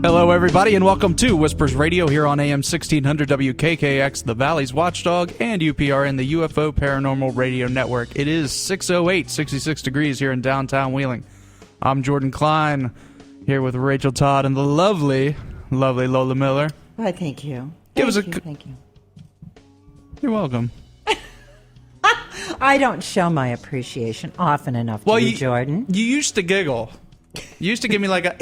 Hello, everybody, and welcome to Whispers Radio here on AM 1600 WKKX, the Valley's Watchdog, and UPRN, the UFO Paranormal Radio Network. It is 6:08, 66 degrees here in downtown Wheeling. I'm Jordan Cline, here with Rachel Todd and the lovely Lola Miller. Why, thank you. Thank you. You're welcome. I don't show my appreciation often enough to you, Jordan. You used to giggle. You used to give me like a...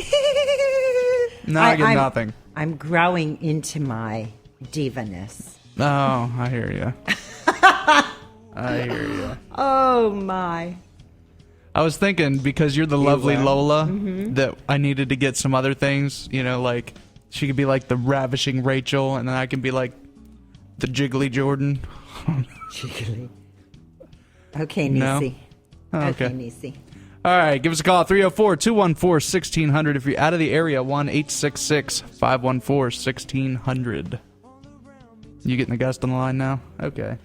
Now I get nothing. I'm growing into my diva-ness. Oh, I hear you. I hear you. Oh, my. I was thinking, because you're the lovely Lola, that I needed to get some other things. You know, like, she could be like the ravishing Rachel, and then I can be like the jiggly Jordan. Jiggly. Okay, Niecy. No? Oh, okay. Niecy. All right, give us a call, 304-214-1600. If you're out of the area, 1-866-514-1600. You getting the guest on the line now? Okay.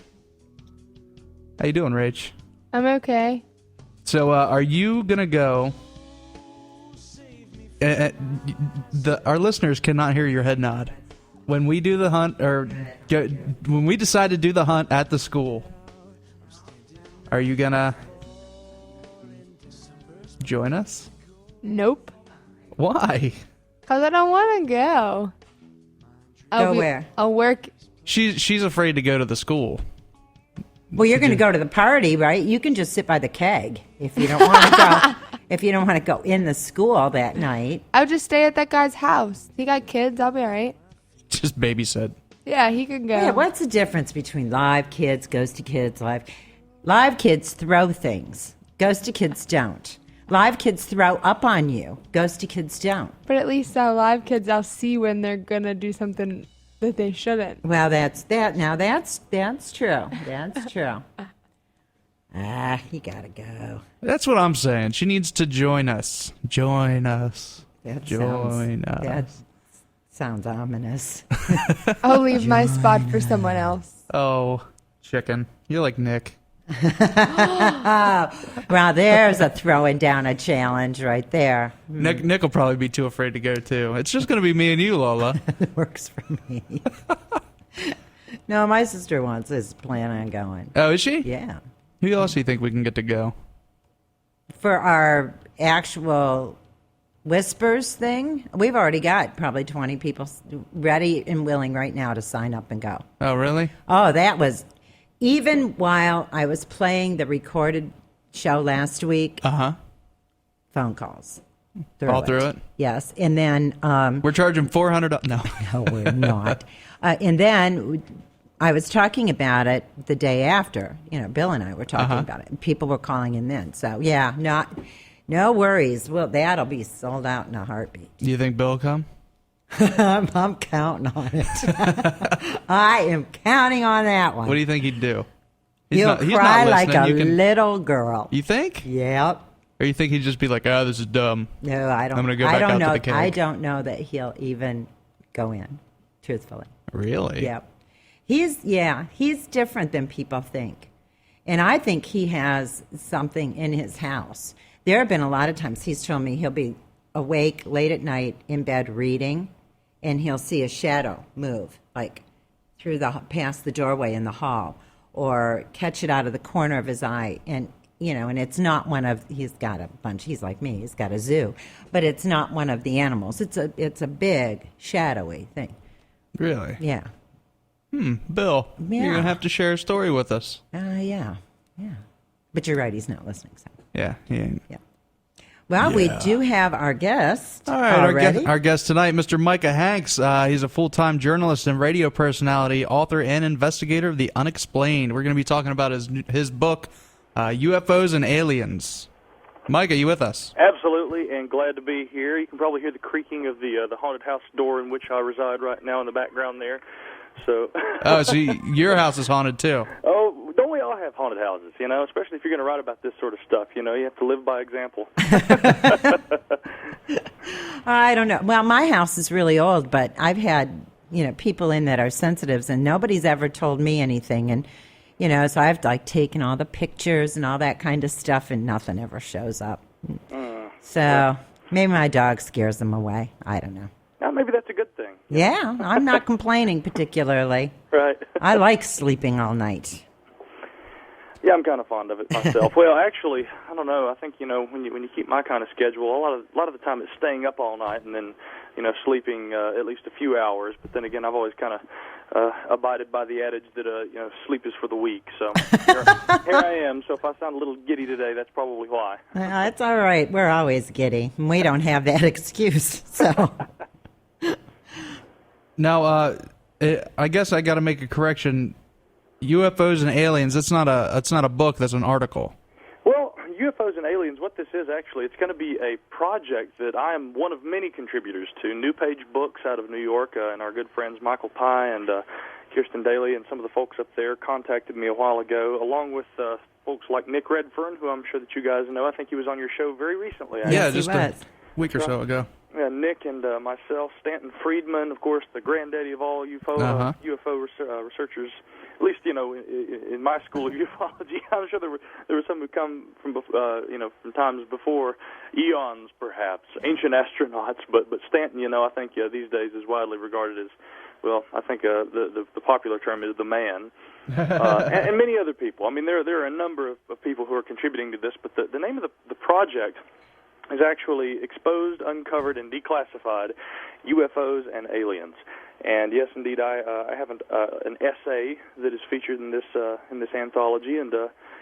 How you doing, Rach? I'm okay. So, are you going to go... our listeners cannot hear your head nod. When we do the hunt, or when we decide to do the hunt at the school, are you going to... join us? Nope. Why? Because I don't want to go. Where? I'll work. She's afraid to go to the school. Well, you're going to go to the party, right? You can just sit by the keg if you don't want to go. If you don't want to go in the school that night. I'll just stay at that guy's house. He got kids. I'll be all right. Just babysit. Yeah, he can go. Yeah, what's the difference between live kids, ghosty kids, live kids throw things. Ghosty kids don't. Live kids throw up on you. Ghosty kids don't. But at least our live kids, I'll see when they're going to do something that they shouldn't. Well, that's true. That's true. You gotta go. That's what I'm saying. She needs to join us. Join us. That sounds ominous. I'll leave my spot for someone else. Oh, chicken. You're like Nick. Well, there's a throwing down a challenge right there. Nick will probably be too afraid to go, too. It's just going to be me and you, Lola. It works for me. No, my sister is planning on going. Oh, is she? Yeah. Who else do you think we can get to go? For our actual Whispers thing, we've already got probably 20 people ready and willing right now to sign up and go. Oh, really? Oh, that was... Even while I was playing the recorded show last week, phone calls. Through it? Yes. And then... we're charging $400. No. No, we're not. And then I was talking about it the day after. You know, Bill and I were talking about it. And people were calling in then. So, yeah, no worries. Well, that'll be sold out in a heartbeat. Do you think Bill will come? I'm counting on it. I am counting on that one. What do you think he'd do? He'll cry like a little girl. You think? Yep. Or you think he'd just be like, this is dumb. No, I don't. I'm going to go back out to the keg. I don't know that he'll even go in, truthfully. Really? Yep. He's different than people think. And I think he has something in his house. There have been a lot of times he's told me he'll be awake late at night in bed reading, and he'll see a shadow move, like past the doorway in the hall, or catch it out of the corner of his eye. And, you know, and it's not he's got a bunch, he's like me, he's got a zoo, but it's not one of the animals. It's a big, shadowy thing. Really? Yeah. Bill, you're going to have to share a story with us. Yeah. But you're right, he's not listening. So. Yeah, he ain't. Yeah. Well, we do have our guest. All right, already. our guest tonight, Mr. Micah Hanks. He's a full-time journalist and radio personality, author, and investigator of the unexplained. We're going to be talking about his book, UFOs and Aliens. Micah, you with us? Absolutely, and glad to be here. You can probably hear the creaking of the haunted house door in which I reside right now in the background there. So. So your house is haunted too? Oh, don't we all have haunted houses? You know, especially if you're going to write about this sort of stuff. You know, you have to live by example. I don't know. Well, my house is really old, but I've had people in that are sensitives, and nobody's ever told me anything. And so I've taken all the pictures and all that kind of stuff, and nothing ever shows up. So maybe my dog scares them away. I don't know. I Yeah, I'm not complaining particularly. Right. I like sleeping all night. Yeah, I'm kind of fond of it myself. Well, actually, I don't know. I think when you keep my kind of schedule, a lot of the time it's staying up all night and then sleeping at least a few hours. But then again, I've always kind of abided by the adage that sleep is for the weak. So here I am. So if I sound a little giddy today, that's probably why. That's all right. We're always giddy, and we don't have that excuse. So Now, I guess I got to make a correction. UFOs and aliens. It's not a book. That's an article. Well, UFOs and aliens. What this is actually, it's going to be a project that I am one of many contributors to. New Page Books out of New York, and our good friends Michael Pye and Kirsten Daly and some of the folks up there contacted me a while ago, along with folks like Nick Redfern, who I'm sure that you guys know. I think he was on your show very recently. Yeah, just a week or so ago. Yeah, Nick and myself, Stanton Friedman, of course, the granddaddy of all UFO researchers. At least, in my school of ufology, I'm sure there were some who come from from times before, eons perhaps, ancient astronauts. But Stanton, I think these days is widely regarded as, well, I think the popular term is the man, and many other people. I mean, there are a number of people who are contributing to this. But the name of the project is actually Exposed, Uncovered, and Declassified UFOs and Aliens. And yes, indeed, I have an essay that is featured in this anthology, and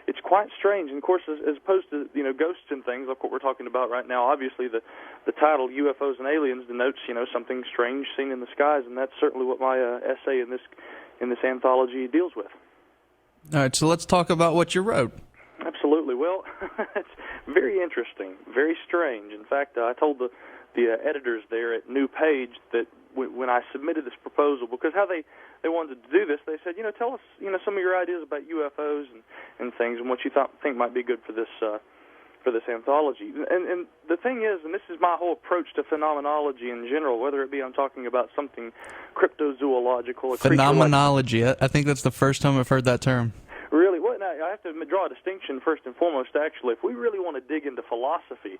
it's quite strange. And of course, as opposed to ghosts and things like what we're talking about right now, obviously the title UFOs and Aliens denotes something strange seen in the skies, and that's certainly what my essay in this anthology deals with. All right, so let's talk about what you wrote. Absolutely. Well, it's very interesting, very strange. In fact, I told the editors there at New Page that when I submitted this proposal, because how they wanted to do this, they said, tell us, some of your ideas about UFOs and things, and what you think might be good for this anthology. And the thing is, and this is my whole approach to phenomenology in general, whether it be I'm talking about something cryptozoological, phenomenology. I think that's the first time I've heard that term. Really? Well, now, I have to draw a distinction first and foremost, actually. If we really want to dig into philosophy,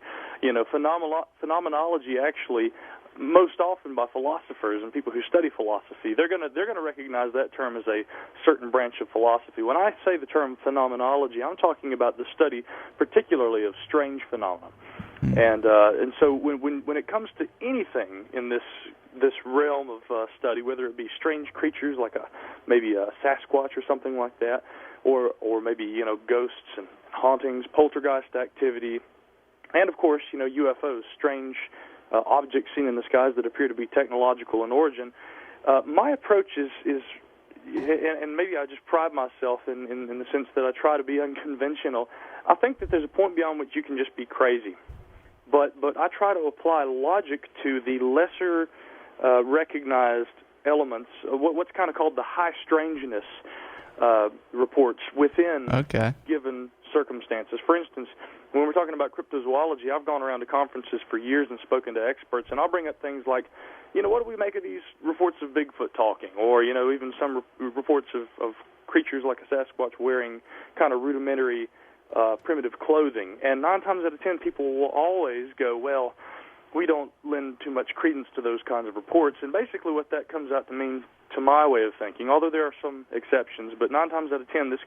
phenomenology actually, most often by philosophers and people who study philosophy, they're going to recognize that term as a certain branch of philosophy. When I say the term phenomenology, I'm talking about the study particularly of strange phenomena. And so when it comes to anything in this realm of study, whether it be strange creatures like maybe a Sasquatch or something like that, or maybe ghosts and hauntings, poltergeist activity, and of course UFOs, strange objects seen in the skies that appear to be technological in origin. My approach is and maybe I just pride myself in the sense that I try to be unconventional. I think that there's a point beyond which you can just be crazy, but I try to apply logic to the lesser recognized elements, what's kind of called the high strangeness reports within given circumstances. For instance, when we're talking about cryptozoology, I've gone around to conferences for years and spoken to experts, and I'll bring up things like, what do we make of these reports of Bigfoot talking, or, even some reports of creatures like a Sasquatch wearing kind of rudimentary primitive clothing. And 9 times out of 10, people will always go, well, we don't lend too much credence to those kinds of reports. And basically what that comes out to mean, to my way of thinking, although there are some exceptions, but 9 times out of 10, this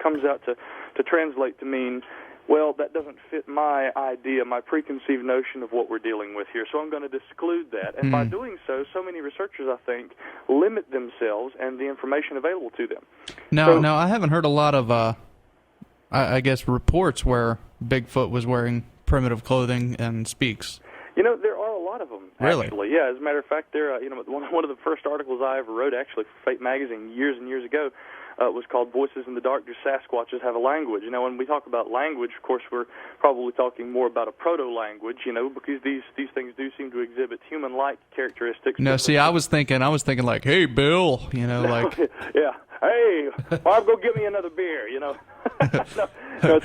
comes out to translate to mean, well, that doesn't fit my idea, my preconceived notion of what we're dealing with here, so I'm going to disclude that. And by doing so many researchers, I think, limit themselves and the information available to them. Now, I haven't heard a lot of, I guess, reports where Bigfoot was wearing primitive clothing and speaks. There are a lot of them, actually. Really? Yeah, as a matter of fact, one of the first articles I ever wrote, actually, for Fate magazine years and years ago, was called Voices in the Dark, Do Sasquatches Have a Language? When we talk about language, of course, we're probably talking more about a proto-language, because these things do seem to exhibit human-like characteristics. No, see, I was thinking like, hey, Bill, like... Yeah. Hey, Bob, go get me another beer, No,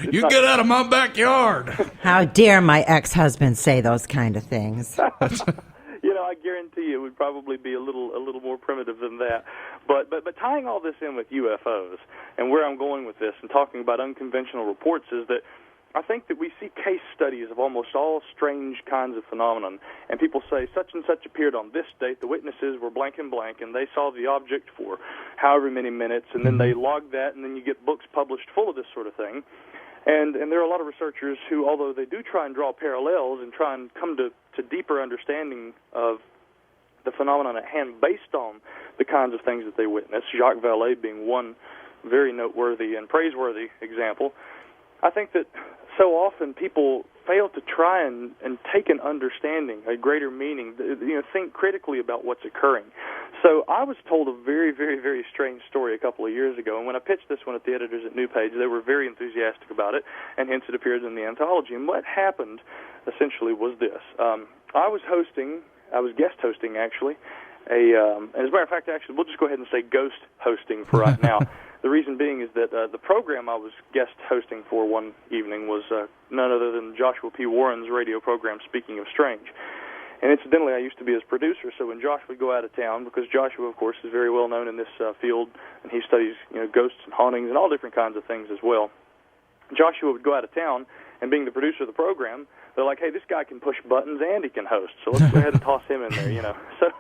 you get out of my backyard. How dare my ex-husband say those kind of things. I guarantee you it would probably be a little more primitive than that. But tying all this in with UFOs and where I'm going with this and talking about unconventional reports is that I think that we see case studies of almost all strange kinds of phenomenon, and people say such and such appeared on this date, the witnesses were blank and blank, and they saw the object for however many minutes, and then they log that, and then you get books published full of this sort of thing. And there are a lot of researchers who, although they do try and draw parallels and try and come to deeper understanding of the phenomenon at hand based on the kinds of things that they witness, Jacques Vallée being one very noteworthy and praiseworthy example, I think that so often people fail to try and take an understanding, a greater meaning, think critically about what's occurring. So I was told a very, very, very strange story a couple of years ago, and when I pitched this one at the editors at New Page, they were very enthusiastic about it, and hence it appears in the anthology. And what happened, essentially, was this. I was guest hosting, actually, and as a matter of fact, actually, we'll just go ahead and say ghost hosting for right now. The reason being is that the program I was guest hosting for one evening was none other than Joshua P. Warren's radio program, Speaking of Strange. And incidentally, I used to be his producer, so when Josh would go out of town, because Joshua, of course, is very well known in this field, and he studies ghosts and hauntings and all different kinds of things as well. Joshua would go out of town, and being the producer of the program, they're like, hey, this guy can push buttons and he can host, so let's go ahead and toss him in there, So,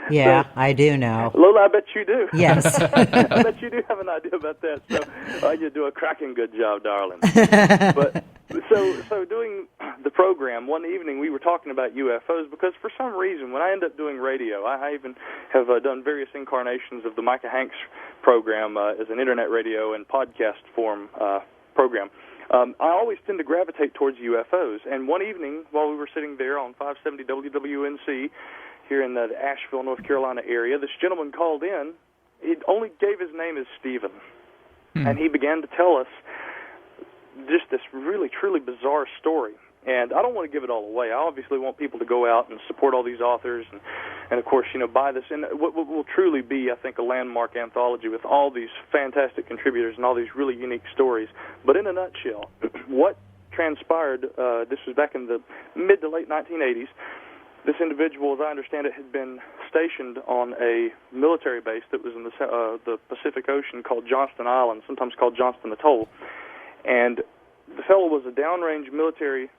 yeah, I do know. Lola, I bet you do. Yes. I bet you do have an idea about that. So you do a cracking good job, darling. But so doing the program, one evening we were talking about UFOs because for some reason when I end up doing radio, I even have done various incarnations of the Micah Hanks program as an internet radio and podcast form program. I always tend to gravitate towards UFOs, and one evening while we were sitting there on 570 WWNC here in the Asheville, North Carolina area, this gentleman called in. He only gave his name as Stephen, and he began to tell us just this really, truly bizarre story. And I don't want to give it all away. I obviously want people to go out and support all these authors and of course, buy this. And what will truly be, I think, a landmark anthology with all these fantastic contributors and all these really unique stories. But in a nutshell, what transpired, this was back in the mid to late 1980s, this individual, as I understand it, had been stationed on a military base that was in the Pacific Ocean called Johnston Island, sometimes called Johnston Atoll. And the fellow was a downrange military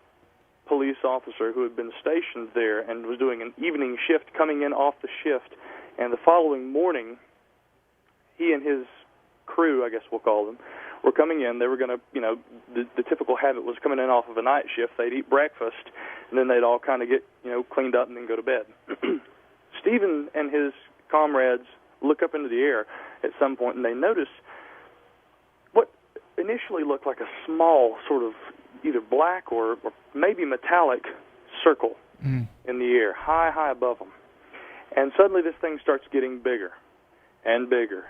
police officer who had been stationed there and was doing an evening shift, coming in off the shift. And the following morning, he and his crew, I guess we'll call them, were coming in. They were going to, the typical habit was coming in off of a night shift. They'd eat breakfast, and then they'd all kind of get, cleaned up and then go to bed. Stephen and his comrades look up into the air at some point, and they notice what initially looked like a small sort of either black or maybe metallic circle in the air, high above them. And suddenly this thing starts getting bigger and bigger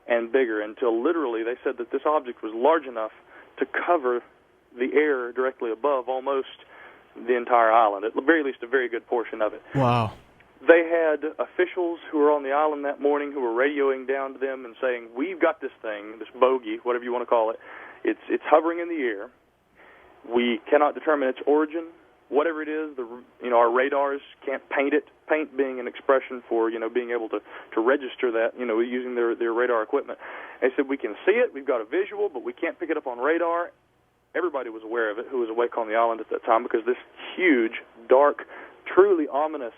and bigger until literally they said that this object was large enough to cover the air directly above almost the entire island, at the very least a very good portion of it. Wow. They had officials who were on the island that morning who were radioing down to them and saying, we've got this thing, this bogey, whatever you want to call it. It's hovering in the air. We cannot determine its origin. Whatever it is, our radars can't paint it. Paint being an expression for, being able to register that, using their radar equipment. They said, we can see it, we've got a visual, but we can't pick it up on radar. Everybody was aware of it who was awake on the island at that time because this huge, dark, truly ominous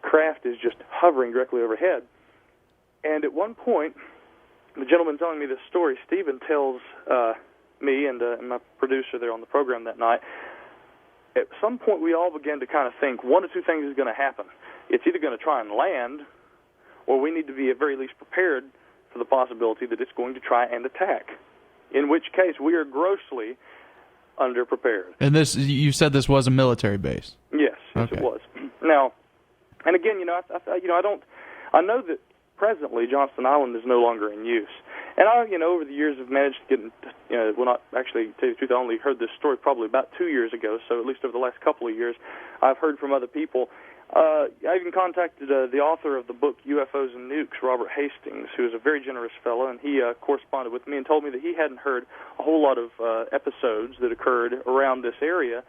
craft is just hovering directly overhead. And at one point, the gentleman telling me this story, Stephen, tells me and my producer there on the program that night, at some point we all began to kind of think one of two things is going to happen. It's either going to try and land, or we need to be at very least prepared for the possibility that it's going to try and attack, in which case we are grossly underprepared. And you said this was a military base? Yes, okay. It was. Now, and again, I know that presently Johnston Island is no longer in use. And I, over the years have managed to get, not actually, to tell you the truth, I only heard this story probably about 2 years ago, so at least over the last couple of years, I've heard from other people. I even contacted the author of the book UFOs and Nukes, Robert Hastings, who is a very generous fellow, and he corresponded with me and told me that he hadn't heard a whole lot of episodes that occurred around this area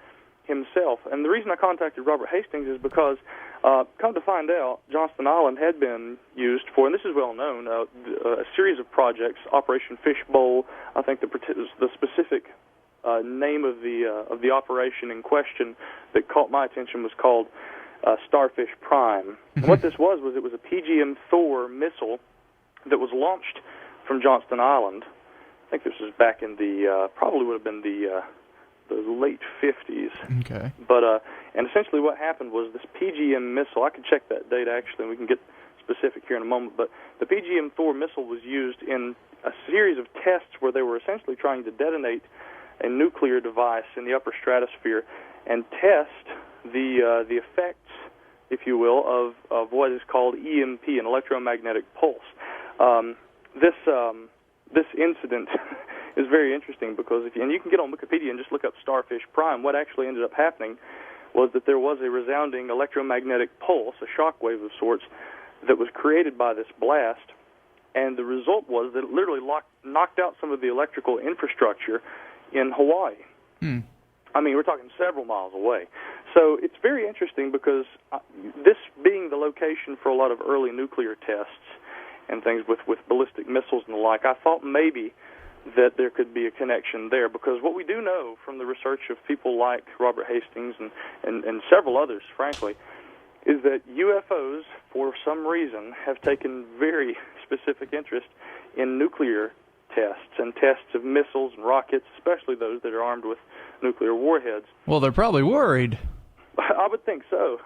himself. And the reason I contacted Robert Hastings is because, come to find out, Johnston Island had been used for, and this is well known, a series of projects, Operation Fishbowl. I think the specific name of the operation in question that caught my attention was called Starfish Prime. And what this was it was a PGM Thor missile that was launched from Johnston Island. I think this was back in the probably would have been the late 50s. Okay. But and essentially what happened was this PGM missile. I can check that date actually, and we can get specific here in a moment. But the PGM Thor missile was used in a series of tests where they were essentially trying to detonate a nuclear device in the upper stratosphere and test the effects, if you will, of what is called EMP, an electromagnetic pulse. This incident is very interesting because and you can get on Wikipedia and just look up Starfish Prime. What actually ended up happening was that there was a resounding electromagnetic pulse, a shock wave of sorts, that was created by this blast, and the result was that it literally knocked out some of the electrical infrastructure in Hawaii. I mean, we're talking several miles away. So it's very interesting because this being the location for a lot of early nuclear tests and things with ballistic missiles and the like, I thought maybe that there could be a connection there, because what we do know from the research of people like Robert Hastings and several others, frankly, is that UFOs, for some reason, have taken very specific interest in nuclear tests and tests of missiles and rockets, especially those that are armed with nuclear warheads. Well, they're probably worried. I would think so,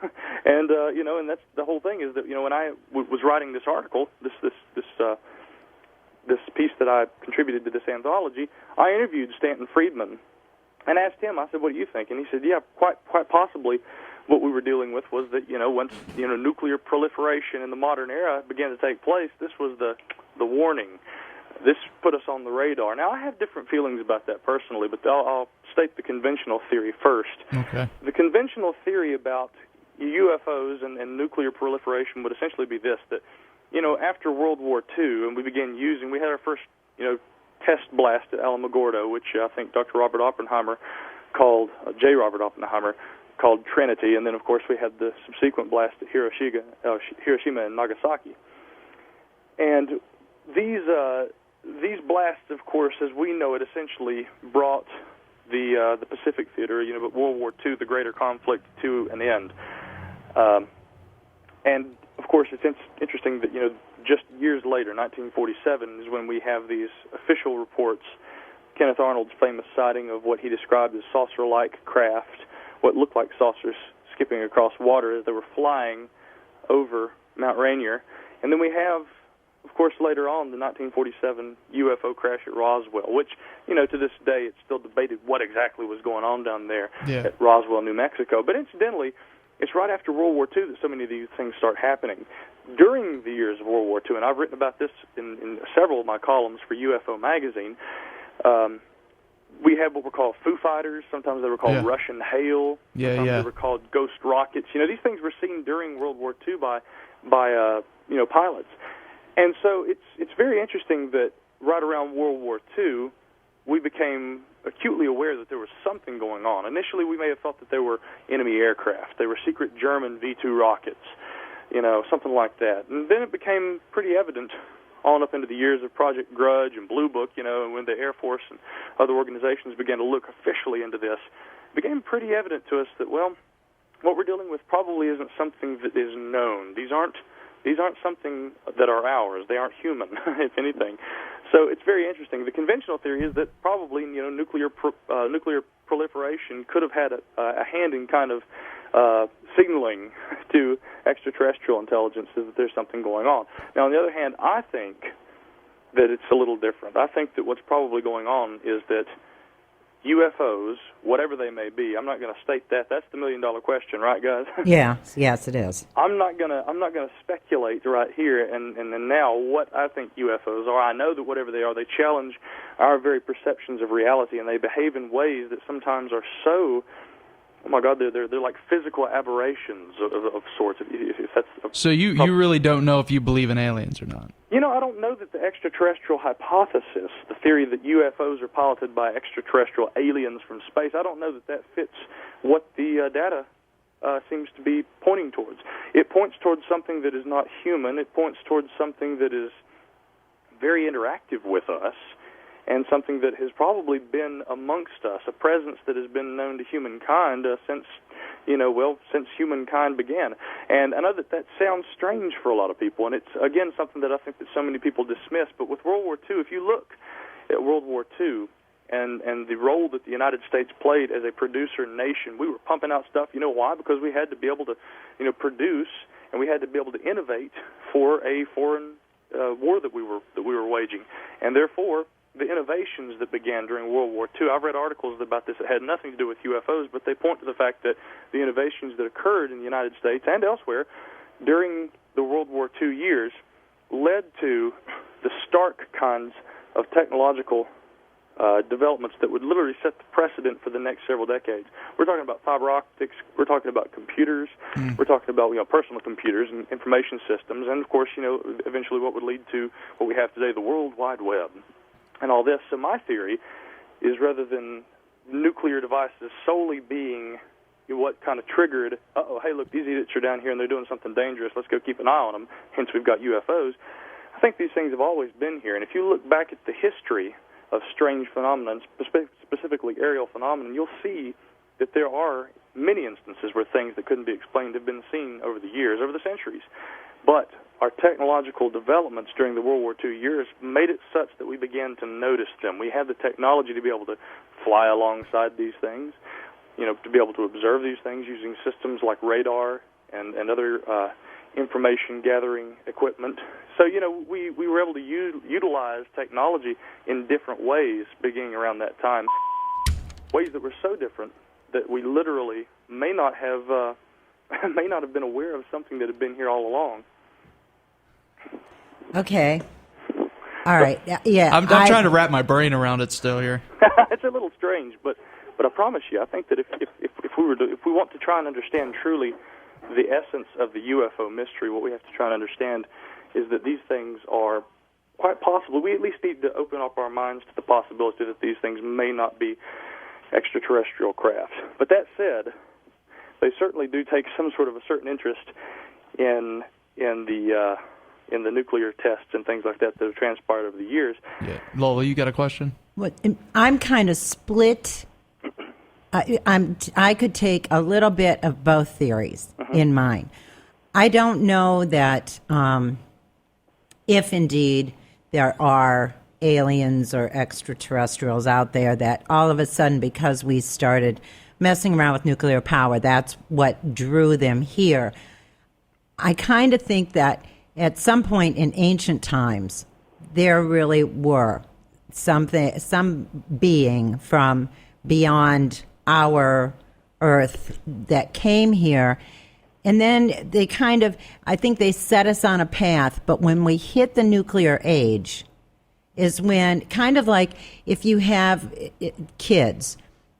and and that's the whole thing. Is that when I was writing this article, this piece that I contributed to this anthology, I interviewed Stanton Friedman and asked him. I said, "What do you think?" And he said, "Yeah, quite possibly." What we were dealing with was that once nuclear proliferation in the modern era began to take place, this was the warning. This put us on the radar. Now, I have different feelings about that personally, but I'll state the conventional theory first. Okay. The conventional theory about UFOs and nuclear proliferation would essentially be this, that, after World War II, and we had our first, test blast at Alamogordo, which I think Dr. Robert Oppenheimer called, J. Robert Oppenheimer, called Trinity, and then, of course, we had the subsequent blast at Hiroshima and Nagasaki. And these blasts, of course, as we know it, essentially brought the Pacific Theater, but World War II, the greater conflict, to an end. And of course, it's interesting that just years later, 1947, is when we have these official reports. Kenneth Arnold's famous sighting of what he described as saucer-like craft, what looked like saucers skipping across water as they were flying over Mount Rainier, and then we have, of course, later on, the 1947 UFO crash at Roswell, which, to this day, it's still debated what exactly was going on down there at Roswell, New Mexico. But incidentally, it's right after World War II that so many of these things start happening. During the years of World War II, and I've written about this in several of my columns for UFO Magazine, we had what were called Foo Fighters. Sometimes they were called Russian Hail. Sometimes they were called Ghost Rockets. These things were seen during World War II by pilots. And so it's very interesting that right around World War II, we became acutely aware that there was something going on. Initially, we may have thought that they were enemy aircraft. They were secret German V-2 rockets, something like that. And then it became pretty evident on up into the years of Project Grudge and Blue Book, and when the Air Force and other organizations began to look officially into this, it became pretty evident to us that, well, what we're dealing with probably isn't something that is known. These aren't something that are ours. They aren't human, if anything. So it's very interesting. The conventional theory is that probably nuclear proliferation could have had a hand in kind of signaling to extraterrestrial intelligences that there's something going on. Now, on the other hand, I think that it's a little different. I think that what's probably going on is that UFOs, whatever they may be, I'm not going to state that. That's the million-dollar question, right, guys? Yes, it is. I'm not gonna speculate right here and now what I think UFOs are. I know that whatever they are, they challenge our very perceptions of reality, and they behave in ways that sometimes are so, oh my God, they're like physical aberrations of sorts. If that's so you really don't know if you believe in aliens or not? I don't know that the extraterrestrial hypothesis, the theory that UFOs are piloted by extraterrestrial aliens from space, I don't know that fits what the data seems to be pointing towards. It points towards something that is not human. It points towards something that is very interactive with us, and something that has probably been amongst us, a presence that has been known to humankind since humankind began. And I know that sounds strange for a lot of people, and it's, again, something that I think that so many people dismiss. But with World War II, if you look at World War II and the role that the United States played as a producer nation, we were pumping out stuff. You know why? Because we had to be able to, produce, and we had to be able to innovate for a foreign war that we were waging. And therefore, the innovations that began during World War II, I've read articles about this that had nothing to do with UFOs, but they point to the fact that the innovations that occurred in the United States and elsewhere during the World War II years led to the stark kinds of technological developments that would literally set the precedent for the next several decades. We're talking about fiber optics, we're talking about computers, we're talking about personal computers and information systems, and of course, eventually what would lead to what we have today, the World Wide Web, and all this. So my theory is, rather than nuclear devices solely being what kind of triggered, hey, look, these idiots are down here and they're doing something dangerous, let's go keep an eye on them, hence we've got UFOs. I think these things have always been here, and if you look back at the history of strange phenomena, specifically aerial phenomena, you'll see that there are many instances where things that couldn't be explained have been seen over the years, over the centuries. But our technological developments during the World War II years made it such that we began to notice them. We had the technology to be able to fly alongside these things, to be able to observe these things using systems like radar and other information-gathering equipment. So, we were able to utilize technology in different ways beginning around that time, ways that were so different that we literally may not have been aware of something that had been here all along. Okay. All right. Yeah. I'm trying to wrap my brain around it still here. It's a little strange, but I promise you, I think that if we want to try and understand truly the essence of the UFO mystery, what we have to try and understand is that these things are quite possible. We at least need to open up our minds to the possibility that these things may not be extraterrestrial craft. But that said, they certainly do take some sort of a certain interest in the nuclear tests and things like that have transpired over the years. Yeah. Lola, you got a question? I'm kind of split. I could take a little bit of both theories in mind. I don't know that if indeed there are aliens or extraterrestrials out there, that all of a sudden, because we started messing around with nuclear power, that's what drew them here. I kind of think that at some point in ancient times, there really were some being from beyond our Earth that came here. And then they I think they set us on a path, but when we hit the nuclear age is when, kind of like if you have kids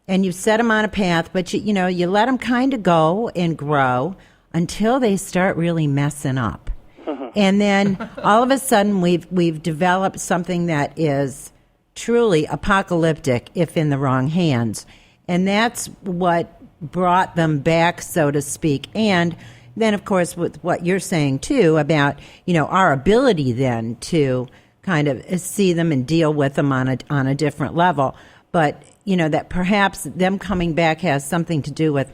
and you set them on a path, but you let them kind of go and grow until they start really messing up. And then all of a sudden we've developed something that is truly apocalyptic if in the wrong hands. And that's what brought them back, so to speak. And then, of course, with what you're saying, too, about, our ability then to kind of see them and deal with them on a different level. But, that perhaps them coming back has something to do with,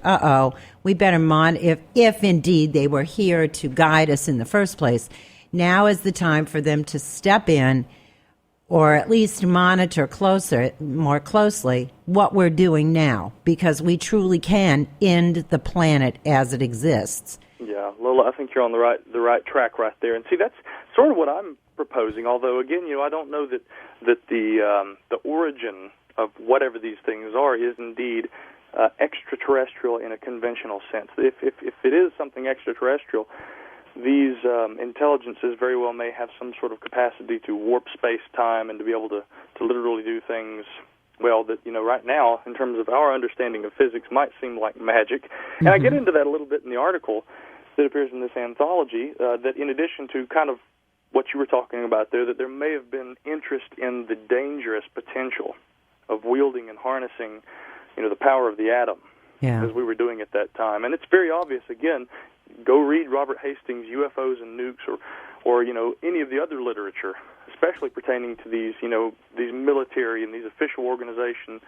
we better if indeed they were here to guide us in the first place. Now is the time for them to step in, or at least monitor more closely what we're doing now, because we truly can end the planet as it exists. Yeah, Lola, I think you're on the right track right there. And see, that's sort of what I'm proposing. Although, again, I don't know that the origin of whatever these things are is indeed extraterrestrial in a conventional sense. If it is something extraterrestrial, these intelligences very well may have some sort of capacity to warp space-time and to be able to literally do things, well, that, right now, in terms of our understanding of physics, might seem like magic. And I get into that a little bit in the article that appears in this anthology, that in addition to kind of what you were talking about there, that there may have been interest in the dangerous potential of wielding and harnessing, the power of the atom, as we were doing at that time. And it's very obvious, again, go read Robert Hastings' UFOs and Nukes or any of the other literature, especially pertaining to these, these military and these official organization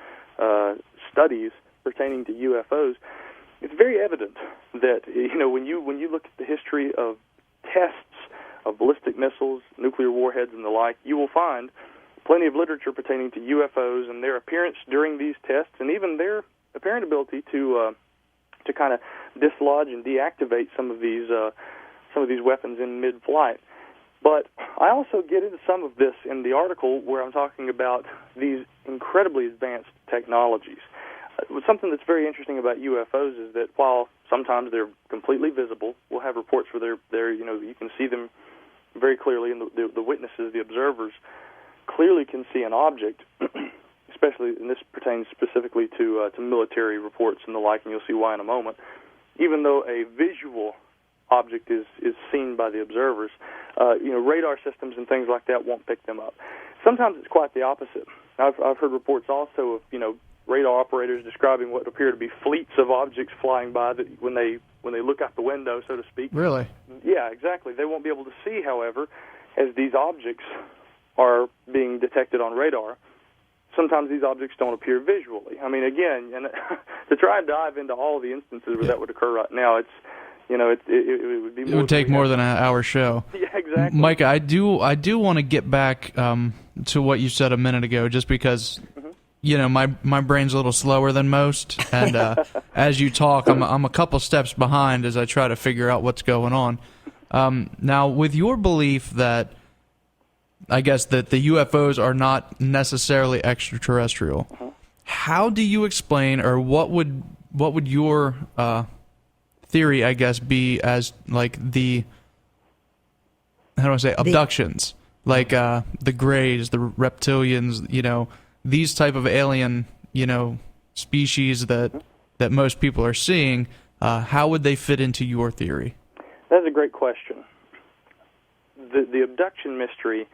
studies pertaining to UFOs, it's very evident that, when you look at the history of tests of ballistic missiles, nuclear warheads, and the like, you will find plenty of literature pertaining to UFOs and their appearance during these tests, and even their apparent ability to kind of dislodge and deactivate some of these weapons in mid-flight. But I also get into some of this in the article where I'm talking about these incredibly advanced technologies. Something that's very interesting about UFOs is that while sometimes they're completely visible, we'll have reports where they're you can see them very clearly, and the witnesses, the observers, clearly can see an object, especially, and this pertains specifically to military reports and the like, and you'll see why in a moment. Even though a visual object is seen by the observers, radar systems and things like that won't pick them up. Sometimes it's quite the opposite. I've heard reports also of radar operators describing what appear to be fleets of objects flying by that when they look out the window, so to speak. Really? Yeah, exactly. They won't be able to see, however, as these objects are being detected on radar. Sometimes these objects don't appear visually. I mean, again, and to try and dive into all the instances where that would occur right now, it would be. It would take more than an hour show. Yeah, exactly. Micah, I do want to get back to what you said a minute ago, just because my brain's a little slower than most, and as you talk, I'm a couple steps behind as I try to figure out what's going on. Now, with your belief that, I guess, that the UFOs are not necessarily extraterrestrial, how do you explain, or what would your theory, I guess, be as like the, how do I say, abductions, like the Greys, the reptilians, these type of alien, species that most people are seeing, how would they fit into your theory? That's a great question. The abduction mystery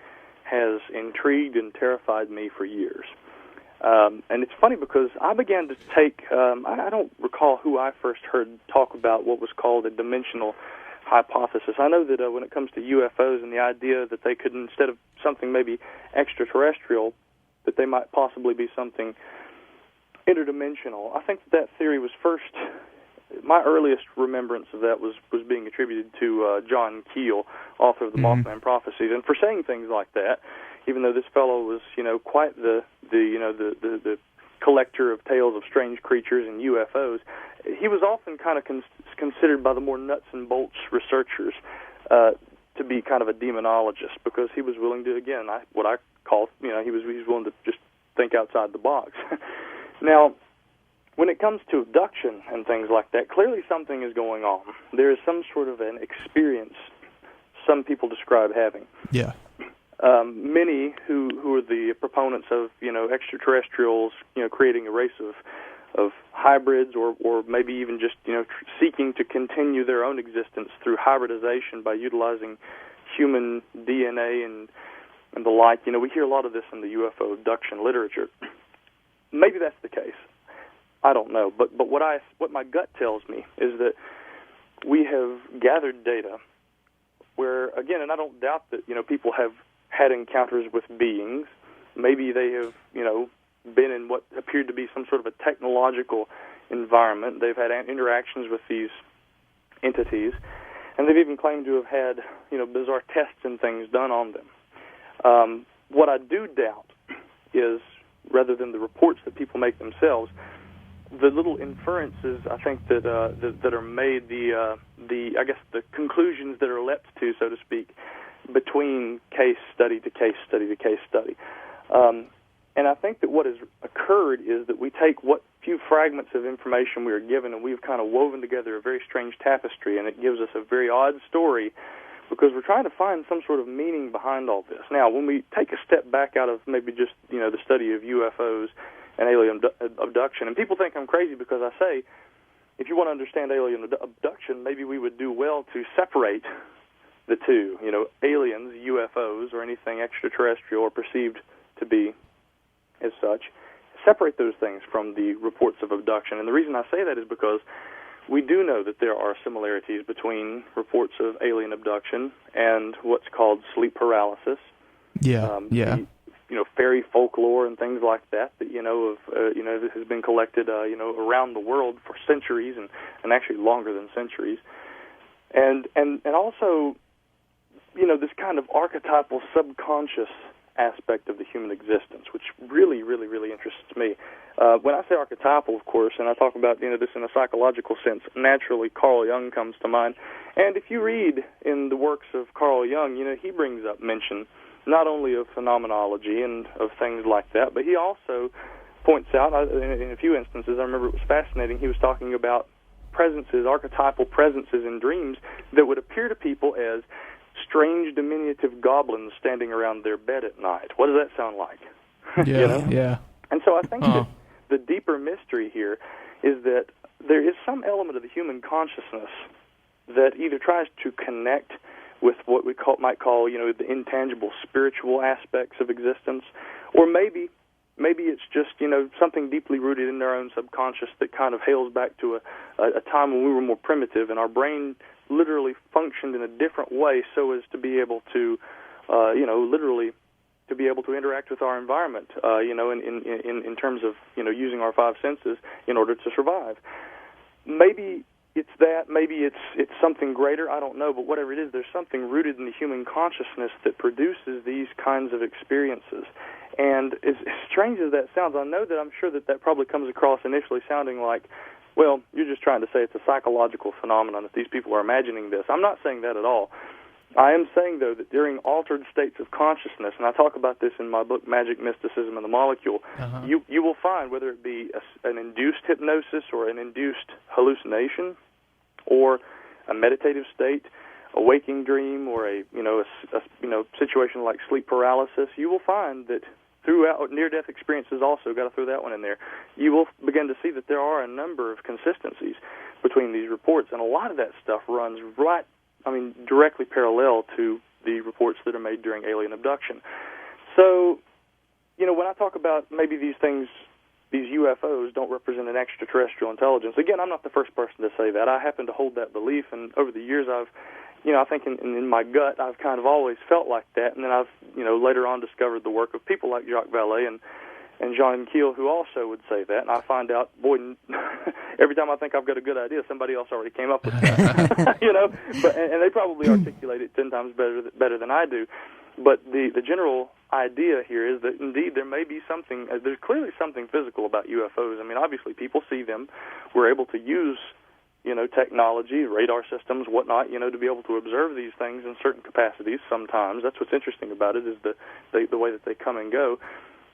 has intrigued and terrified me for years. And it's funny because I began to take, I don't recall who I first heard talk about what was called a dimensional hypothesis. I know that when it comes to UFOs and the idea that they could, instead of something maybe extraterrestrial, that they might possibly be something interdimensional. I think that theory was first, my earliest remembrance of that was being attributed to John Keel, author of the Mothman Prophecies, and for saying things like that, even though this fellow was, quite the collector of tales of strange creatures and UFOs, he was often kind of considered by the more nuts and bolts researchers to be kind of a demonologist, because he was willing to, again, what I call, he was willing to just think outside the box. Now, when it comes to abduction and things like that, clearly something is going on. There is some sort of an experience some people describe having. Yeah. Many who are the proponents of extraterrestrials, creating a race of hybrids, or maybe even just seeking to continue their own existence through hybridization by utilizing human DNA and the like. We hear a lot of this in the UFO abduction literature. Maybe that's the case. I don't know, but what my gut tells me is that we have gathered data where, again, and I don't doubt that people have had encounters with beings. Maybe they have been in what appeared to be some sort of a technological environment. They've had interactions with these entities, and they've even claimed to have had bizarre tests and things done on them. What I do doubt is, rather than the reports that people make themselves, the little inferences I think that are made, the conclusions that are leapt to, so to speak, between case study to case study to case study. And I think that what has occurred is that we take what few fragments of information we are given, and we've kind of woven together a very strange tapestry, and it gives us a very odd story, because we're trying to find some sort of meaning behind all this. Now, when we take a step back out of maybe just the study of UFOs and alien abduction, and people think I'm crazy because I say, if you want to understand alien abduction, maybe we would do well to separate the two, aliens, UFOs, or anything extraterrestrial or perceived to be as such, separate those things from the reports of abduction. And the reason I say that is because we do know that there are similarities between reports of alien abduction and what's called sleep paralysis, Yeah. Fairy folklore and things like that that has been collected around the world for centuries and actually longer than centuries, and also this kind of archetypal subconscious aspect of the human existence, which really, really, really interests me. When I say archetypal, of course, and I talk about this in a psychological sense, naturally Carl Jung comes to mind. And if you read in the works of Carl Jung, he brings up mention not only of phenomenology and of things like that, but he also points out, in a few instances, I remember it was fascinating, he was talking about presences, archetypal presences in dreams that would appear to people as strange diminutive goblins standing around their bed at night. What does that sound like? Yeah, yeah. And so I think that the deeper mystery here is that there is some element of the human consciousness that either tries to connect with what we might call the intangible spiritual aspects of existence, or maybe it's just something deeply rooted in our own subconscious that kind of hails back to a time when we were more primitive and our brain literally functioned in a different way so as to be able to literally to be able to interact with our environment in terms of using our five senses in order to survive. Maybe it's that, maybe it's something greater, I don't know, but whatever it is, there's something rooted in the human consciousness that produces these kinds of experiences. And as strange as that sounds, I'm sure that probably comes across initially sounding like, well, you're just trying to say it's a psychological phenomenon that these people are imagining this. I'm not saying that at all. I am saying, though, that during altered states of consciousness, and I talk about this in my book, Magic, Mysticism, and the Molecule, you will find, whether it be an induced hypnosis or an induced hallucination or a meditative state, a waking dream, or a situation like sleep paralysis, you will find that throughout near-death experiences also, got to throw that one in there, you will begin to see that there are a number of consistencies between these reports, and a lot of that stuff runs directly parallel to the reports that are made during alien abduction. So, when I talk about maybe these things, these UFOs don't represent an extraterrestrial intelligence, again, I'm not the first person to say that. I happen to hold that belief, and over the years I think in my gut, I've kind of always felt like that, and then I've, later on discovered the work of people like Jacques Vallée and John Keel, who also would say that, and I find out, boy, every time I think I've got a good idea, somebody else already came up with that, and they probably articulate it 10 times better than I do. But the general idea here is that, indeed, there may be something, there's clearly something physical about UFOs. Obviously, people see them. We're able to use technology, radar systems, whatnot, to be able to observe these things in certain capacities sometimes. That's what's interesting about it, is the way that they come and go.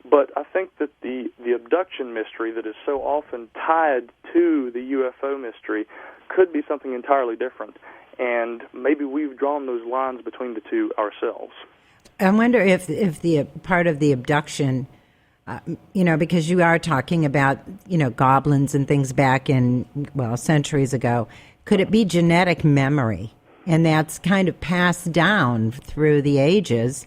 But I think that the abduction mystery that is so often tied to the UFO mystery could be something entirely different, and maybe we've drawn those lines between the two ourselves. I wonder if the part of the abduction, because you are talking about, goblins and things back in, centuries ago, could it be genetic memory? And that's kind of passed down through the ages,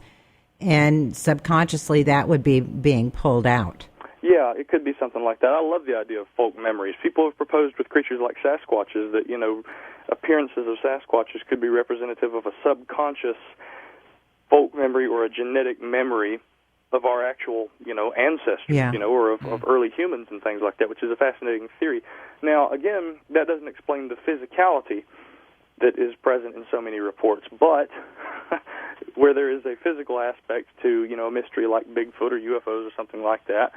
and subconsciously that would be being pulled out. Yeah, it could be something like that. I love the idea of folk memories. People have proposed with creatures like Sasquatches that, appearances of Sasquatches could be representative of a subconscious folk memory or a genetic memory of our actual, ancestors, or of early humans and things like that, which is a fascinating theory. Now, again, that doesn't explain the physicality that is present in so many reports, but where there is a physical aspect to, a mystery like Bigfoot or UFOs or something like that,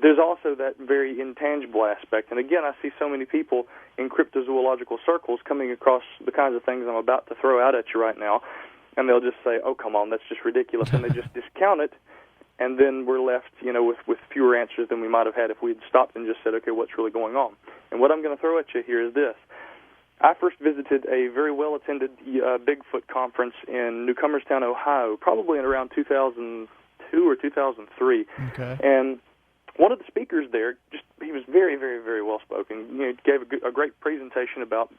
there's also that very intangible aspect. And again, I see so many people in cryptozoological circles coming across the kinds of things I'm about to throw out at you right now, and they'll just say, oh, come on, that's just ridiculous, and they just discount it, and then we're left, with fewer answers than we might have had if we had stopped and just said, okay, what's really going on? And what I'm going to throw at you here is this. I first visited a very well-attended Bigfoot conference in Newcomerstown, Ohio, probably in around 2002 or 2003. Okay. And one of the speakers there, he was very, very, very well-spoken. Gave a great presentation about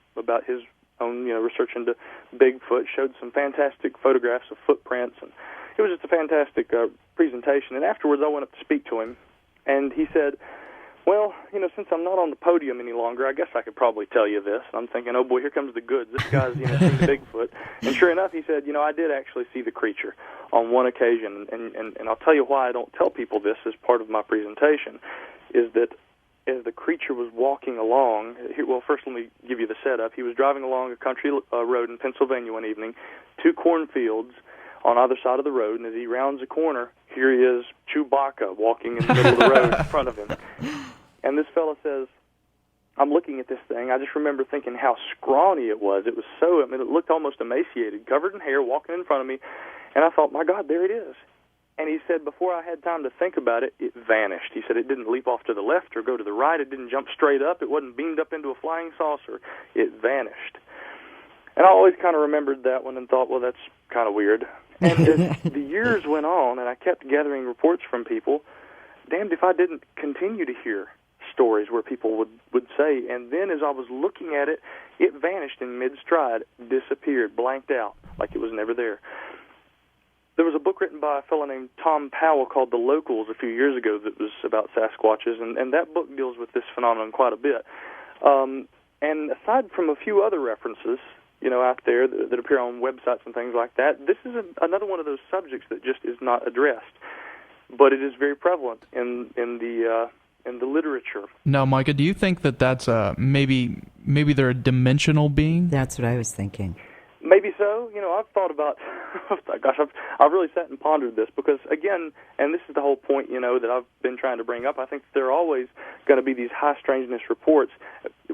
his own, research into Bigfoot, showed some fantastic photographs of footprints, and it was just a fantastic presentation. And afterwards, I went up to speak to him, and he said, Well, since I'm not on the podium any longer, I guess I could probably tell you this. I'm thinking, oh boy, here comes the goods. This guy's, seen Bigfoot. And sure enough, he said, I did actually see the creature on one occasion. And I'll tell you why I don't tell people this as part of my presentation, is that as the creature was walking along, well, first let me give you the setup. He was driving along a country road in Pennsylvania one evening, 2 cornfields on either side of the road, and as he rounds a corner, here he is, Chewbacca, walking in the middle of the road in front of him. And this fella says, I'm looking at this thing. I just remember thinking how scrawny it was. It was it looked almost emaciated, covered in hair, walking in front of me. And I thought, my God, there it is. And he said, before I had time to think about it, it vanished. He said it didn't leap off to the left or go to the right. It didn't jump straight up. It wasn't beamed up into a flying saucer. It vanished. And I always kind of remembered that one and thought, well, that's kind of weird. And as the years went on and I kept gathering reports from people, damned if I didn't continue to hear stories where people would say, and then as I was looking at it, it vanished in mid-stride, disappeared, blanked out, like it was never there. There was a book written by a fellow named Tom Powell called The Locals a few years ago that was about Sasquatches, and that book deals with this phenomenon quite a bit. And aside from a few other references, out there that appear on websites and things like that, this is another one of those subjects that just is not addressed. But it is very prevalent in the literature. Now, Micah, do you think that that's maybe they're a dimensional being? That's what I was thinking. Maybe so. I've thought about, gosh, I've really sat and pondered this because, again, and this is the whole point, that I've been trying to bring up, I think there are always going to be these high strangeness reports.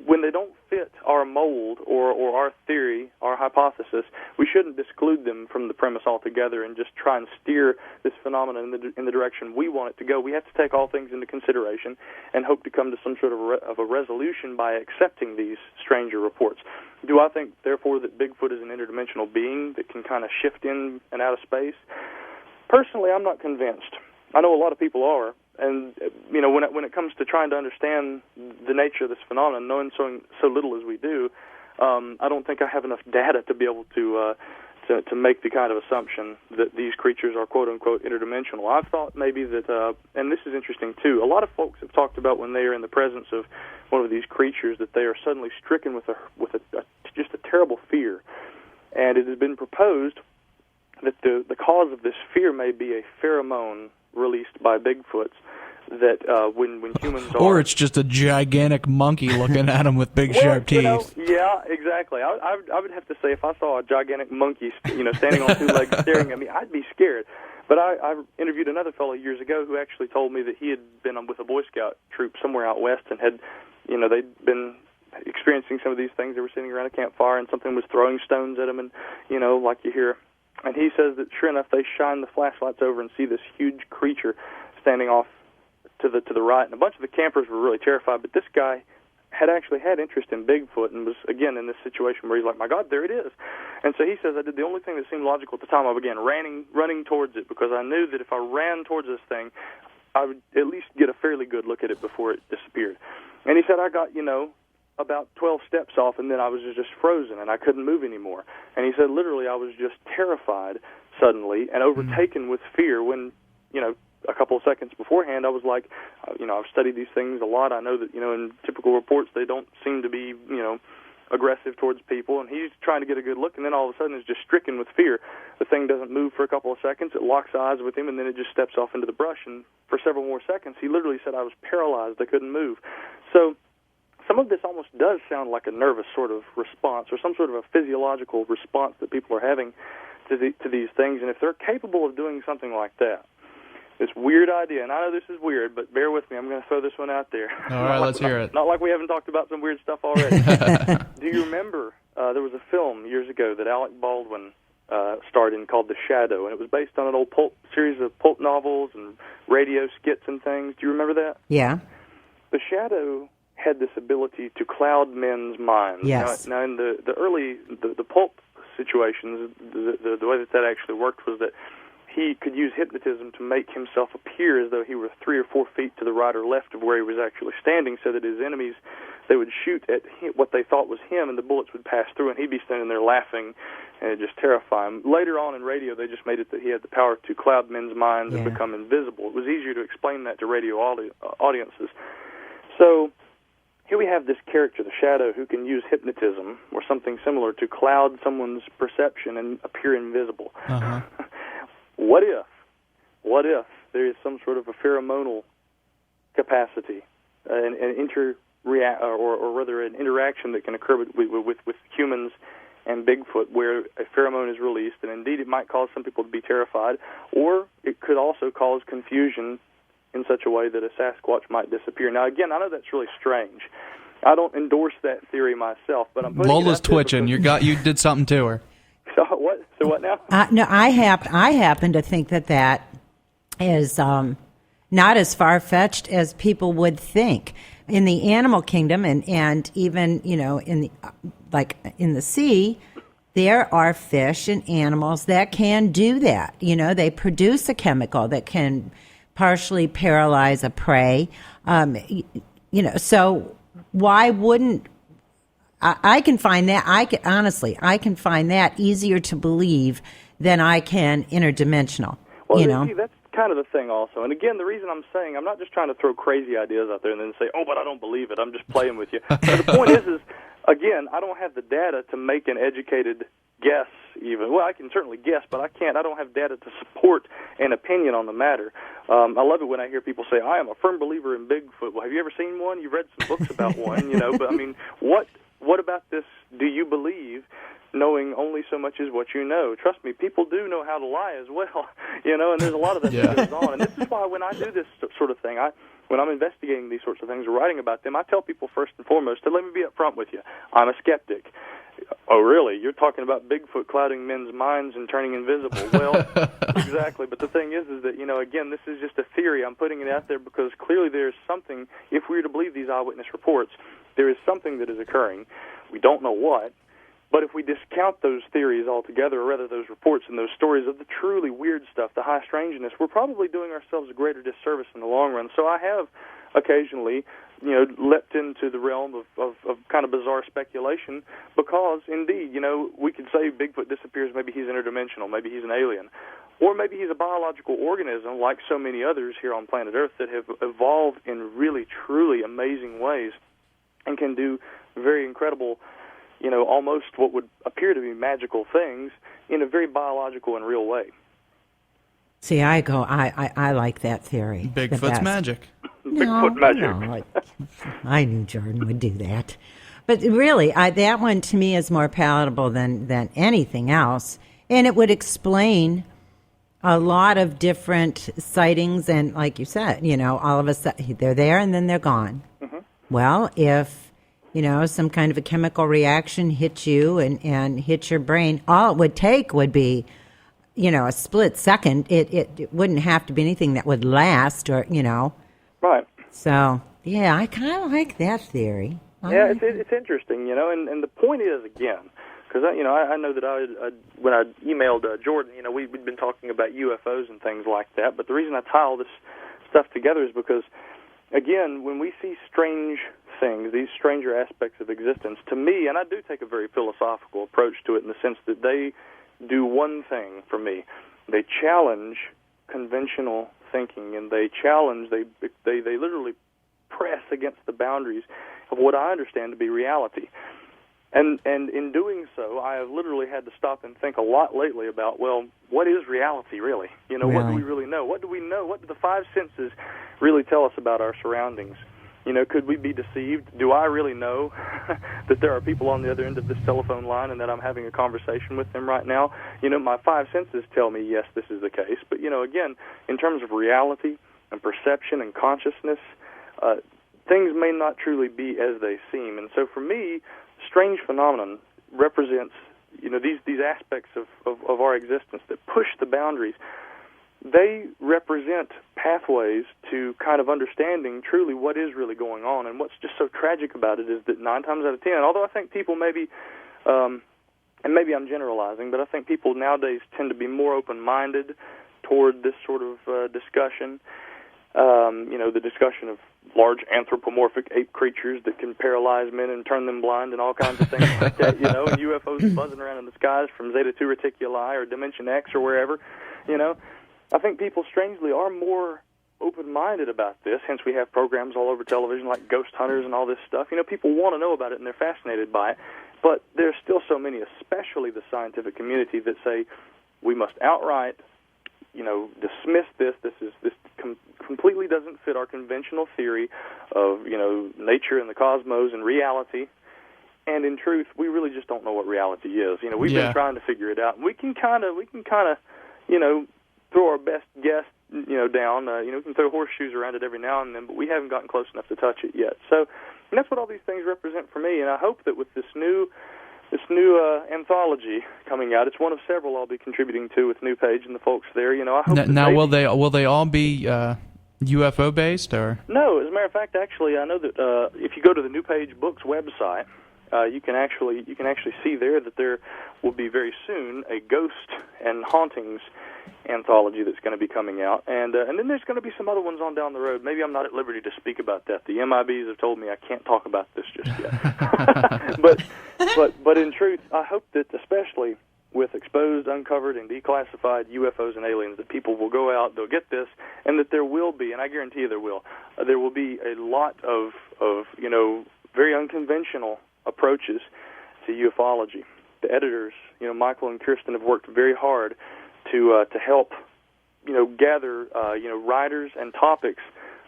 When they don't fit our mold or our theory, our hypothesis, we shouldn't disclude them from the premise altogether and just try and steer this phenomenon in the direction we want it to go. We have to take all things into consideration and hope to come to some sort of a resolution by accepting these stranger reports. Do I think, therefore, that Bigfoot is an interdimensional being that can kind of shift in and out of space? Personally, I'm not convinced. I know a lot of people are, and when it comes to trying to understand the nature of this phenomenon, knowing so little as we do, I don't think I have enough data to be able to make the kind of assumption that these creatures are quote unquote interdimensional. I've thought maybe that, and this is interesting too. A lot of folks have talked about when they are in the presence of one of these creatures that they are suddenly stricken with just a terrible fear, and it has been proposed that the cause of this fear may be a pheromone released by Bigfoots that when humans are... Or it's just a gigantic monkey looking at them with big sharp teeth. Yeah, exactly. I would have to say if I saw a gigantic monkey standing on 2 legs staring at me, I'd be scared. But I interviewed another fellow years ago who actually told me that he had been with a Boy Scout troop somewhere out west and had, they'd been experiencing some of these things. They were sitting around a campfire and something was throwing stones at them and, like you hear. And he says that sure enough, they shine the flashlights over and see this huge creature standing off to the right, and a bunch of the campers were really terrified, but this guy had actually had interest in Bigfoot and was, again, in this situation where he's like, my God, there it is. And so he says, I did the only thing that seemed logical at the time. I began running towards it because I knew that if I ran towards this thing, I would at least get a fairly good look at it before it disappeared. And he said, I got, about 12 steps off, and then I was just frozen, and I couldn't move anymore. And he said, literally, I was just terrified suddenly and overtaken with fear when, a couple of seconds beforehand, I was like, I've studied these things a lot. I know that, in typical reports, they don't seem to be, aggressive towards people. And he's trying to get a good look, and then all of a sudden is just stricken with fear. The thing doesn't move for a couple of seconds. It locks eyes with him, and then it just steps off into the brush. And for several more seconds, he literally said, I was paralyzed. I couldn't move. So some of this almost does sound like a nervous sort of response or some sort of a physiological response that people are having to these things. And if they're capable of doing something like that, this weird idea, and I know this is weird, but bear with me. I'm going to throw this one out there. All right, let's hear it. Not like we haven't talked about some weird stuff already. Do you remember there was a film years ago that Alec Baldwin starred in called The Shadow, and it was based on an old series of pulp novels and radio skits and things. Do you remember that? Yeah. The Shadow had this ability to cloud men's minds. Yes. Now in the early the pulp situations, the way that actually worked was that he could use hypnotism to make himself appear as though he were 3 or 4 feet to the right or left of where he was actually standing, so that his enemies, they would shoot at what they thought was him, and the bullets would pass through, and he'd be standing there laughing, and it'd just terrify him. Later on in radio, they just made it that he had the power to cloud men's minds and become invisible. It was easier to explain that to radio audiences. So here we have this character, the Shadow, who can use hypnotism or something similar to cloud someone's perception and appear invisible. Uh-huh. What if there is some sort of a pheromonal capacity, an interaction that can occur with humans and Bigfoot, where a pheromone is released, and indeed it might cause some people to be terrified, or it could also cause confusion in such a way that a Sasquatch might disappear. Now, again, I know that's really strange. I don't endorse that theory myself, but I'm putting Lola's it out there twitching. You did something to her. So what? So what now? No, I happen to think that is not as far-fetched as people would think. In the animal kingdom, and even in the sea, there are fish and animals that can do that. They produce a chemical that can partially paralyze a prey. So why wouldn't I can find that I can find that easier to believe than I can interdimensional. Well, see, that's kind of the thing also. And again, the reason I'm saying, I'm not just trying to throw crazy ideas out there and then say, oh, but I don't believe it. I'm just playing with you. But the point is, again, I don't have the data to make an educated guess even. Well, I can certainly guess, but I don't have data to support an opinion on the matter. I love it when I hear people say, I am a firm believer in Bigfoot. Well, have you ever seen one? You've read some books about one, but I mean, what about this do you believe, knowing only so much is what you know? Trust me, people do know how to lie as well, and there's a lot of that that goes on. And this is why when I do this sort of thing, when I'm investigating these sorts of things or writing about them, I tell people first and foremost to let me be up front with you. I'm a skeptic. Oh, really? You're talking about Bigfoot clouding men's minds and turning invisible. Well, exactly. But the thing is that, again, this is just a theory. I'm putting it out there because clearly there's something, if we were to believe these eyewitness reports, there is something that is occurring. We don't know what. But if we discount those theories altogether, or rather those reports and those stories of the truly weird stuff, the high strangeness, we're probably doing ourselves a greater disservice in the long run. So I have occasionally, leapt into the realm of kind of bizarre speculation because, indeed, we could say Bigfoot disappears, maybe he's interdimensional, maybe he's an alien, or maybe he's a biological organism like so many others here on planet Earth that have evolved in really, truly amazing ways and can do very incredible, almost what would appear to be magical things in a very biological and real way. See, I like that theory. Bigfoot's magic. Bigfoot magic. No, I knew Jordan would do that. But really, that one to me is more palatable than anything else. And it would explain a lot of different sightings. And like you said, all of a sudden they're there and then they're gone. Mm-hmm. Well, if some kind of a chemical reaction hit you and hit your brain, all it would take would be, a split second. It wouldn't have to be anything that would last or, Right. So, yeah, I kind of like that theory. Yeah, it's interesting, and the point is, again, because, I know that when I emailed Jordan, we'd been talking about UFOs and things like that, but the reason I tie all this stuff together is because, again, when we see strange things, these stranger aspects of existence, to me, and I do take a very philosophical approach to it in the sense that they do one thing for me. They challenge conventional thinking, and they literally press against the boundaries of what I understand to be reality. And in doing so, I have literally had to stop and think a lot lately about, well, what is reality really? Really? What do we really know? What do we know? What do the five senses really tell us about our surroundings? Could we be deceived? Do I really know that there are people on the other end of this telephone line and that I'm having a conversation with them right now? My five senses tell me, yes, this is the case. But, again, in terms of reality and perception and consciousness, things may not truly be as they seem. And so for me, strange phenomenon represents, these aspects of our existence that push the boundaries. They represent pathways to kind of understanding truly what is really going on. And what's just so tragic about it is that 9 times out of 10, although I think people maybe, and maybe I'm generalizing, but I think people nowadays tend to be more open-minded toward this sort of discussion. The discussion of large anthropomorphic ape creatures that can paralyze men and turn them blind and all kinds of things like that, and UFOs buzzing around in the skies from Zeta 2 Reticuli or Dimension X or wherever, I think people strangely are more open-minded about this, hence we have programs all over television like Ghost Hunters and all this stuff. People want to know about it and they're fascinated by it, but there's still so many, especially the scientific community, that say we must outright, dismiss this. This completely doesn't fit our conventional theory of, nature and the cosmos and reality. And in truth, we really just don't know what reality is. We've been trying to figure it out. And we can kind of, throw our best guess, down. We can throw horseshoes around it every now and then, but we haven't gotten close enough to touch it yet. So, and that's what all these things represent for me. And I hope that with this new anthology coming out, it's one of several I'll be contributing to with New Page and the folks there. I hope. Now, will they all be UFO based or? No, as a matter of fact, actually, I know that if you go to the New Page Books website, you can actually see there that there will be very soon a ghost and hauntings anthology that's going to be coming out, and then there's going to be some other ones on down the road. Maybe I'm not at liberty to speak about that. The MIBs have told me I can't talk about this just yet. but in truth, I hope that especially with exposed, uncovered, and declassified UFOs and aliens, that people will go out, they'll get this, and that there will be, and I guarantee you there will be a lot of very unconventional approaches to ufology. The editors, Michael and Kirsten, have worked very hard to help, gather, writers and topics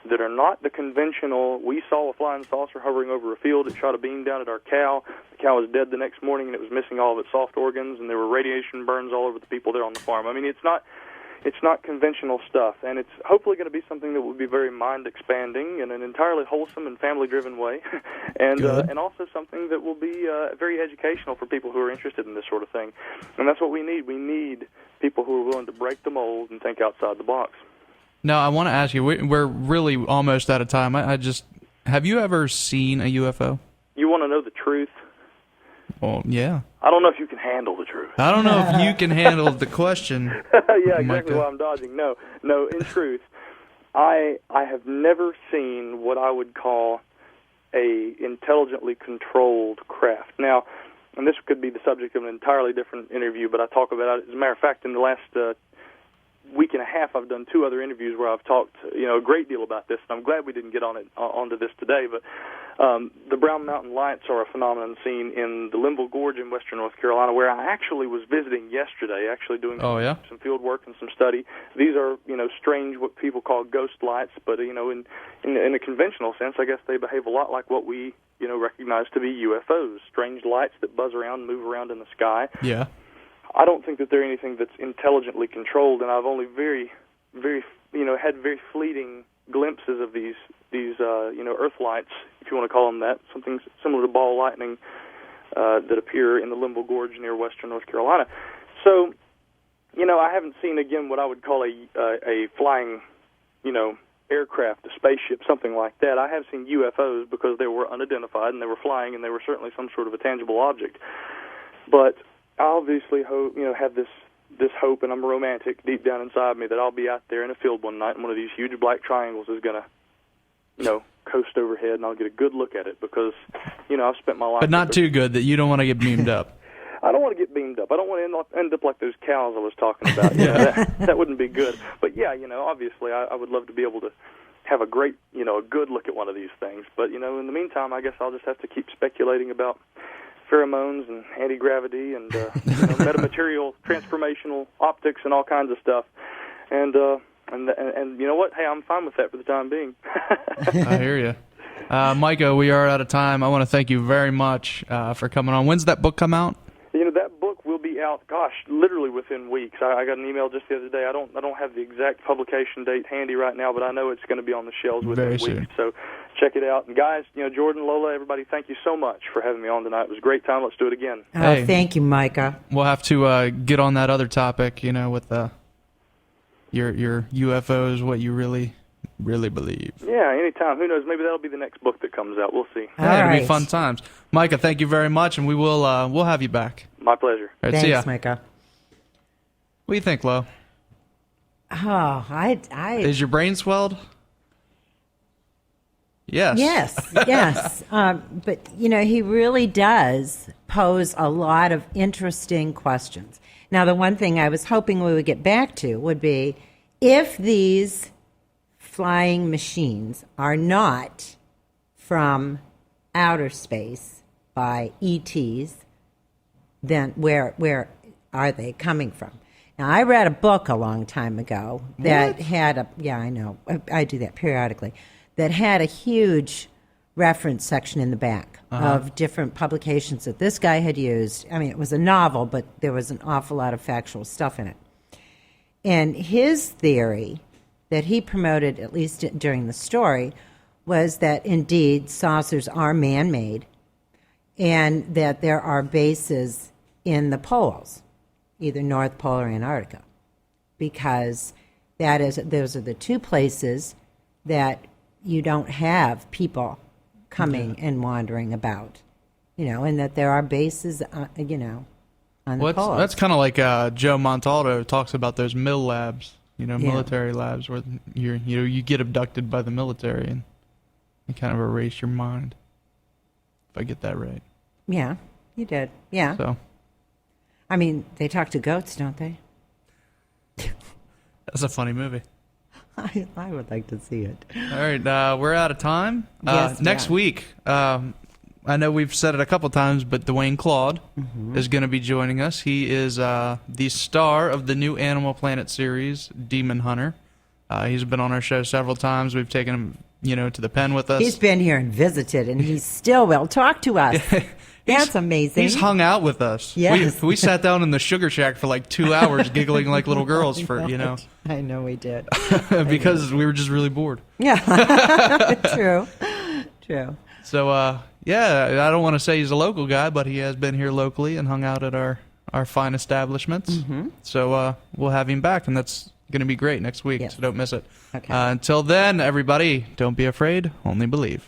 that are not the conventional. We saw a flying saucer hovering over a field. It shot a beam down at our cow. The cow was dead the next morning, and it was missing all of its soft organs, and there were radiation burns all over the people there on the farm. I mean, it's not conventional stuff, and it's hopefully going to be something that will be very mind-expanding in an entirely wholesome and family-driven way, and also something that will be very educational for people who are interested in this sort of thing. And that's what we need. We need people who are willing to break the mold and think outside the box. Now, I want to ask you, we're really almost out of time. Have you ever seen a UFO? You want to know the truth? Well, yeah. I don't know if you can handle the truth. I don't know if you can handle the question. Yeah, exactly why I'm dodging. No, in truth, I have never seen what I would call a intelligently controlled craft. Now, and this could be the subject of an entirely different interview, but I talk about it. As a matter of fact, in the last week and a half, I've done 2 other interviews where I've talked, a great deal about this, and I'm glad we didn't get onto this today. But the Brown Mountain Lights are a phenomenon seen in the Linville Gorge in western North Carolina, where I actually was visiting yesterday, doing some field work and some study. These are, strange, what people call ghost lights, but in a conventional sense, I guess they behave a lot like what we recognize to be UFOs, strange lights that buzz around and move around in the sky. Yeah. I don't think that they're anything that's intelligently controlled, and I've only very, very, had very fleeting glimpses of these Earth lights, if you want to call them that, something similar to ball lightning that appear in the Linville Gorge near western North Carolina. So, I haven't seen, again, what I would call a flying, aircraft, a spaceship, something like that. I have seen UFOs because they were unidentified and they were flying and they were certainly some sort of a tangible object. But I obviously have this hope, and I'm a romantic deep down inside me, that I'll be out there in a field one night and one of these huge black triangles is going to, coast overhead, and I'll get a good look at it because, I've spent my life... But not too good that you don't want to get beamed up. I don't want to get beamed up. I don't want to end up like those cows I was talking about. That wouldn't be good. But, yeah, obviously I would love to be able to have a great, a good look at one of these things. But, in the meantime, I guess I'll just have to keep speculating about pheromones and anti-gravity and metamaterial transformational optics and all kinds of stuff. And you know what? Hey, I'm fine with that for the time being. I hear you. Micah, we are out of time. I want to thank you very much for coming on. When's that book come out? That book will be out, literally within weeks. I got an email just the other day. I don't have the exact publication date handy right now, but I know it's going to be on the shelves within weeks. Soon. So check it out. And guys, Jordan, Lola, everybody, thank you so much for having me on tonight. It was a great time. Let's do it again. Hey, thank you, Micah. We'll have to get on that other topic, with your UFOs, what you really believe. Yeah, anytime. Who knows? Maybe that'll be the next book that comes out. We'll see. It'll be fun times. Micah, thank you very much, and we'll have you back. My pleasure. All right, thanks, see ya. Micah. What do you think, Lo? Oh, Is your brain swelled? Yes. Yes. But, he really does pose a lot of interesting questions. Now, the one thing I was hoping we would get back to would be if these flying machines are not from outer space by ETs, then where are they coming from? Now, I read a book a long time ago that had I know, I do that periodically, that had a huge reference section in the back of different publications that this guy had used. I mean, it was a novel, but there was an awful lot of factual stuff in it. And his theory that he promoted, at least during the story, was that indeed saucers are man-made and that there are bases in the poles, either North Pole or Antarctica, because those are the two places that you don't have people coming and wandering about, and that there are bases, on the poles. That's kind of like Joe Montaldo talks about those mill labs, military labs where you get abducted by the military and they kind of erase your mind. If I get that right. Yeah, you did. Yeah. So. I mean, they talk to goats, don't they? That's a funny movie. I would like to see it. All right, we're out of time. Yes, next week, I know we've said it a couple times, but Dwayne Claude is going to be joining us. He is the star of the new Animal Planet series, Demon Hunter. He's been on our show several times. We've taken him, to the pen with us. He's been here and visited, and he still will talk to us. That's amazing. He's hung out with us. Yes. We sat down in the Sugar Shack for like 2 hours giggling like little girls I know we did. because we were just really bored. Yeah. True. So, I don't want to say he's a local guy, but he has been here locally and hung out at our fine establishments. So we'll have him back, and that's going to be great next week, so don't miss it. Okay. Until then, everybody, don't be afraid, only believe.